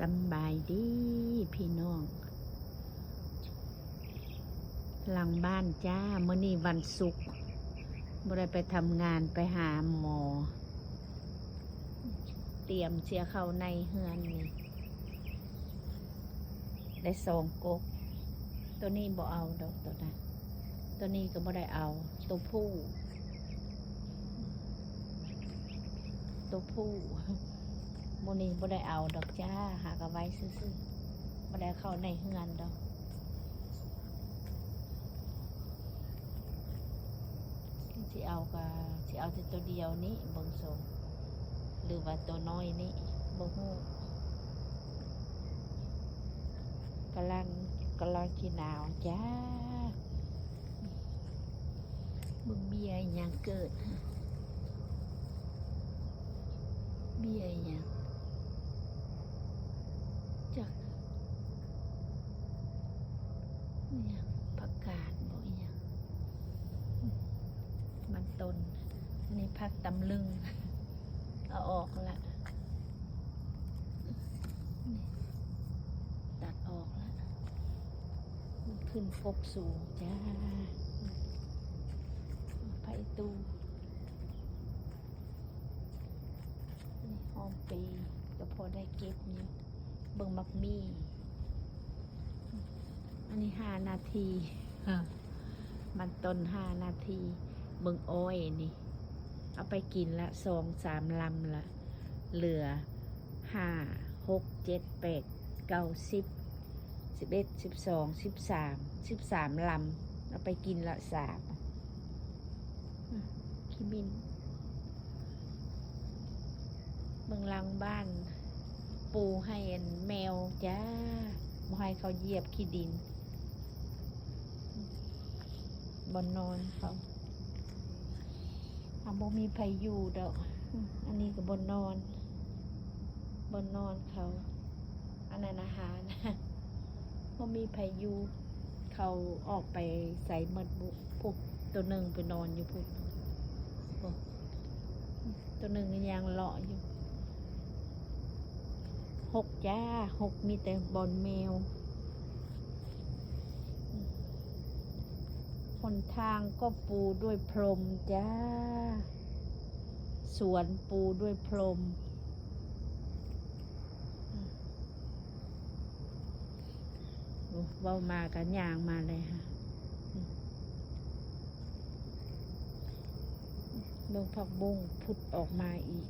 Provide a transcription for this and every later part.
สำบายดีพี่น้องหลังบ้านจ้ามื้อนี้วันศุกร์บ่ได้ไปทำงานไปหาหมอเตรียมเสียเข้าในเฮือนนี่ได้2 กกตัวนี้บ่เอาดอกตัวนั้นตัวนี้ก็บ่ได้เอาตัวผู้มื้อนี้บ่ได้เอาดอกจ้าหากเอาไว้ซื่อๆบ่ได้เข้าในเฮือนดอกสิเอาแต่ตัวเดียวนี้เบิ่งทรงหรือว่าตัวน้อยนี้บ่ฮู้กำลังสิหนาวจ้ามึงเบียร์หยังเกิดเบียร์หยังจักเนี่ยผักกาดบ่อีหยังมันต้นอันนี้ผักตำลึงเอาออกละนี่ตัดออกละมันขึ้นกกสูงจ้าไผ่ตูนี่หอมปีก็พอได้เก็บอยู่เบิ่งมักมี่อันนี้5 นาทีมันต้น5 นาทีเบิ่งอ้อยนี่เอาไปกินละ2-3 ลำละเหลือ5 6 7 8 9 10 11 12 13 ลำเอาไปกินละ3ขี้มินเบิ่งหลังบ้านปูให้แมวจ้าบ่ให้เขาเหยียบขี้ดินบนนอนเขาบ่มีไผอยู่ดอกอันนี้ก็บนนอนเขาอันนั้นอาหารบ่มีไผอยู่เขาออกไปใส่หมดบุพวกตัวหนึ่งไปนอนอยู่พุ่นตัวหนึ่งยังเลาะอยู่6จ้า6มีแต่บอนแมวหนทางก็ปูด้วยพรมจ้าสวนปูด้วยพรมเว้ามากันยางมาเลยค่ะเบิ่งผักบุ้งพุดออกมาอีก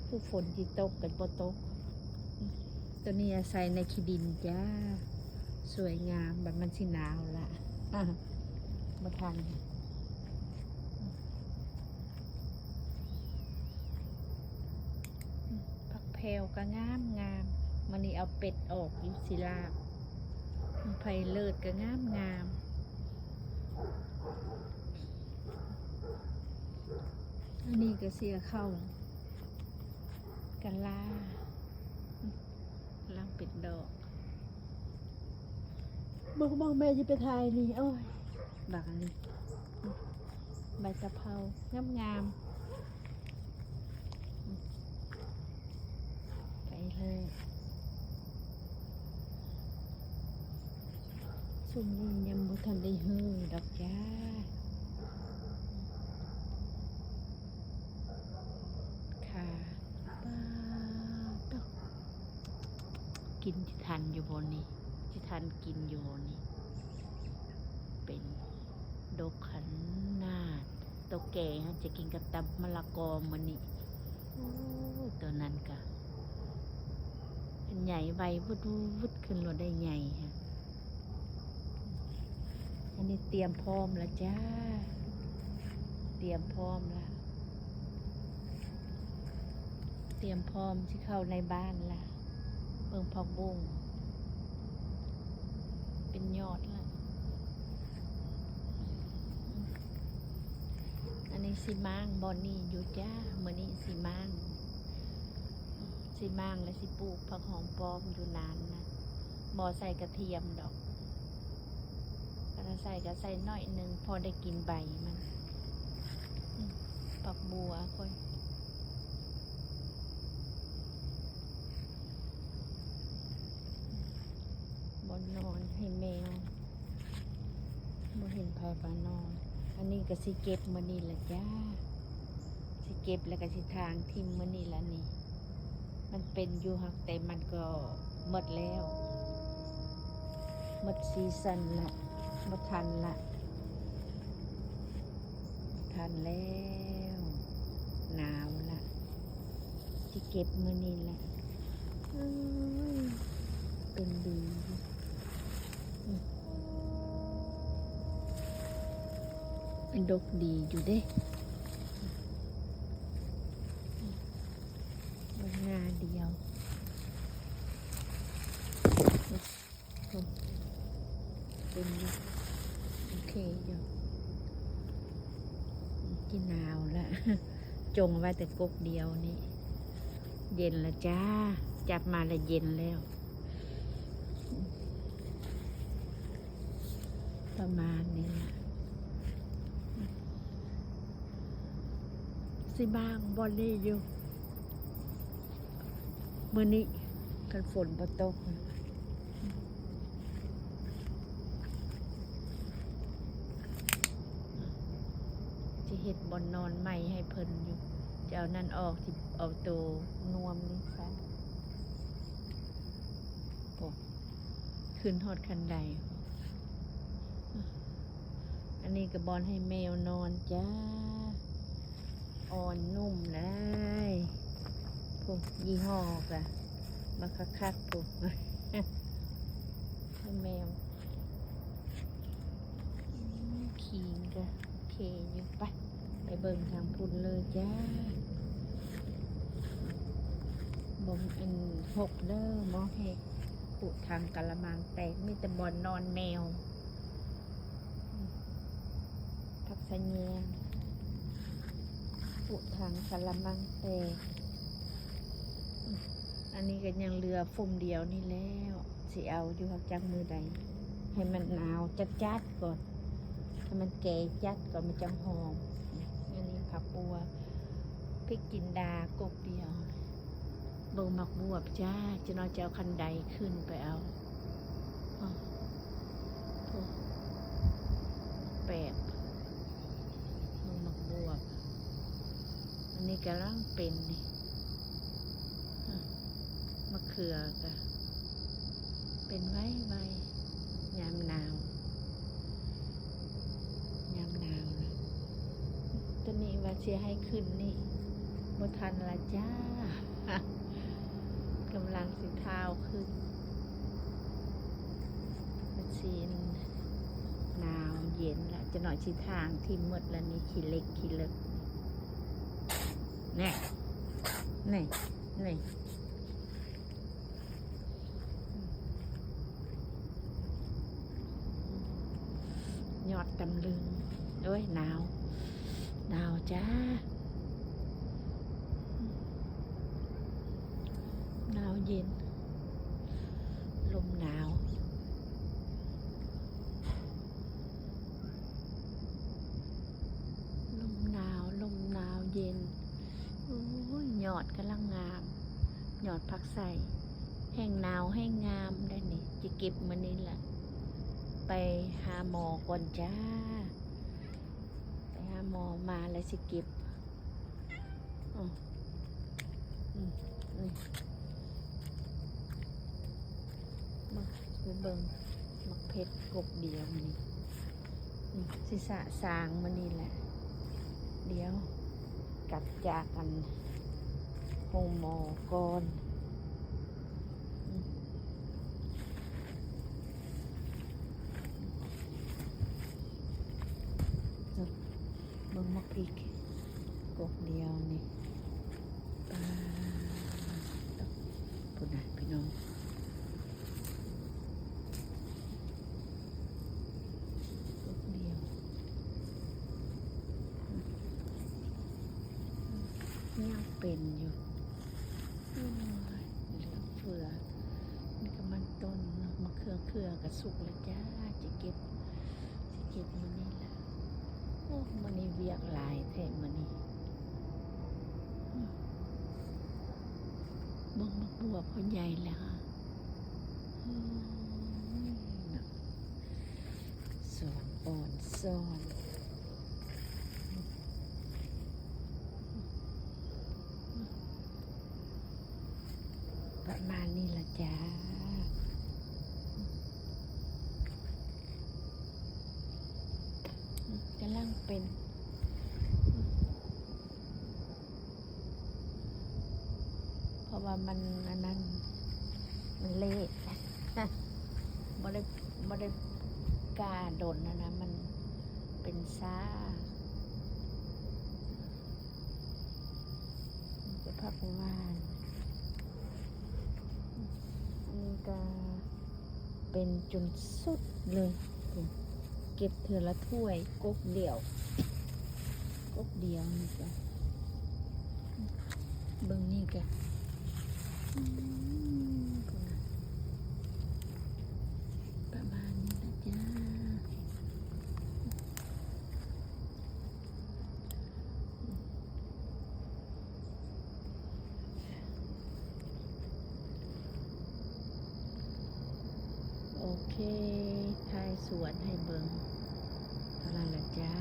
ผู้ฝนที่ตกกันบ่ตกตัวนี้ใส่ในขี้ดินจ้าสวยงามแบบมันสิหนาวละมาทันผักแพรวก็งามมันนี่เอาเป็ดออกอยู่ศิลาไผ่เลิศก็งามอันนี้ก็เสียเข้ากันล่าลังเป็ดดอกบอกแม่จะไปถ่ายนี่โอ้ยบักอันนี้ใบตะเภางามไปเลยซุ่มนี่ยังบ่ทันได้ฮือดอกจ้าค่ะป้าตกกินที่ทันอยู่บนนี้ที่ทันกินอยู่นี่เป็นดอกขันนาดตัวแก่จะกินกับตำมะละกอมันนี่โอ้ตัวนั้นกะเป็นใหญ่ใบวุดขึ้นรถได้ใหญ่ฮะอันนี้เตรียมพร้อมแล้วจ้าเตรียมพร้อมแล้วเตรียมพร้อมที่เข้าในบ้านละเบิ่งผักบุ้งเป็นยอดแล้วอันนี้สิมางบอนนี่อยู่จ้าเมื่อนี้สิมางและสิปลูกผักหอมปลอมอยู่นานนะบ่ใส่กระเทียมดอกถ้าใส่ก็ใส่น้อยนึงพอได้กินใบมันผักบัวค่อย แมวบ่เห็นไผปานอน อันนี้ก็สิเก็บมื้อนี้ล่ะจ้าสิเก็บแล้วก็สิทางทิ่มมื้อนี้ล่ะนี่มันเป็นอยู่หักแต่มันก็หมดแล้วหมดซีซั่นละบ่ทันละทันแล้วหนาวละสิเก็บมื้อนี้ล่ะเป็นดีเป็นดกดีอยู่เด้มันหน้าเดียวเป็นโอเคอยู่กินหนาวละจงไว้แต่กกเดียวนี่เย็นละจ้าจับมาละเย็นแล้วประมาณนี้ละสิบางบอลนี่อยู่มื้อนี้กันฝนบ่ตกจะเฮ็ดบอนนอนใหม่ให้เพิ่นอยู่จะเอานั่นออกที่เอาโตนวมนี่ซะโอ้ขึ้นฮอดคันใดอันนี้ก็บอนให้แมวนอนจ้าอ่อนนุ่มได้พวกยี่ห้อกะมาคักๆพวกให้แมวขิงกะโอเคอยู่ไปเบิ่งทางพุ่นเลยจ้าบ่มอัน6เด้อหมอให้ขุดทางกะละมังแตกมีแต่บอนนอนแมวทักษะแยงขุดทางกะละมังแตกอันนี้ก็ยังเรือฟุ่มเดียวนี่แล้วสิเอาอยู่หักจักมือใดให้มันหนาวจัดๆก่อนให้มันแก่จัดก่อนมันจังหอมอันนี้ผักบัวพริกจินดากกเดียวเบิ่งมักบวบจ้าจะน้อยจะเอาคันใดขึ้นไปเอาแปบเบิ่งมักบวบอันนี้กำลังเป็นนี่มะเขือกะเป็นไว้ยามหนาวยามหนาวนะตัวนี้ว่าเชียให้ขึ้นนี่บ่ทันละจ้ากำลังสิเท้าขึ้นมันซีนหนาวเย็นละจะหน่อยชิทางที่มืดแล้วนี่ขี้เล็กขี้เล็กนี่ยอดตำลึงด้วยหนาวจ้าหนาวเย็นลมหนาวเย็นโอ้ยยอดกำลังงามยอดผักใส่แห้งหนาวแห้งงามได้นี่จะเก็บมื้อนี้แหละไปหาหมอก่อนจ้าไปหาหมอมาแล้วสิเก็บมาคือเบิ่งมักเพชรกบเดียวนี่สิสะสางมื้อนี้แหละเดี๋ยวกลับจากกันโฮมหมอก่อนเบิ่งมักพริกกบเดียวนี่ปลาปุ่นนะพี่น้องกบเดียวยังเป็นอยู่เหลือเฟือนี่ก็มันต้นมะเขือกับสุกแล้วจ้าจะเก็บมันนี่แหละโอ้มันนี่เวียกหลายแท้มันนี่บ่งมักบวบเขาใหญ่แล้ว สอนอ่อนซ่อน ประมาณนี้ละจ้ากำลังเป็น เพราะว่ามันอันนั้นมันเละ บ่ได้กล้าโดนนะมันเป็นซ่าจะพักว่านอันนี้ก็เป็นจนสุดเลย เก็บเถื่อละถ้วยก๊กเดียวนี่ก็เบิ่งนี่ก็ประมาณนี้นะจ้าโอเคถ่ายสวนให้เบิ่งเท่านั้นละจ้า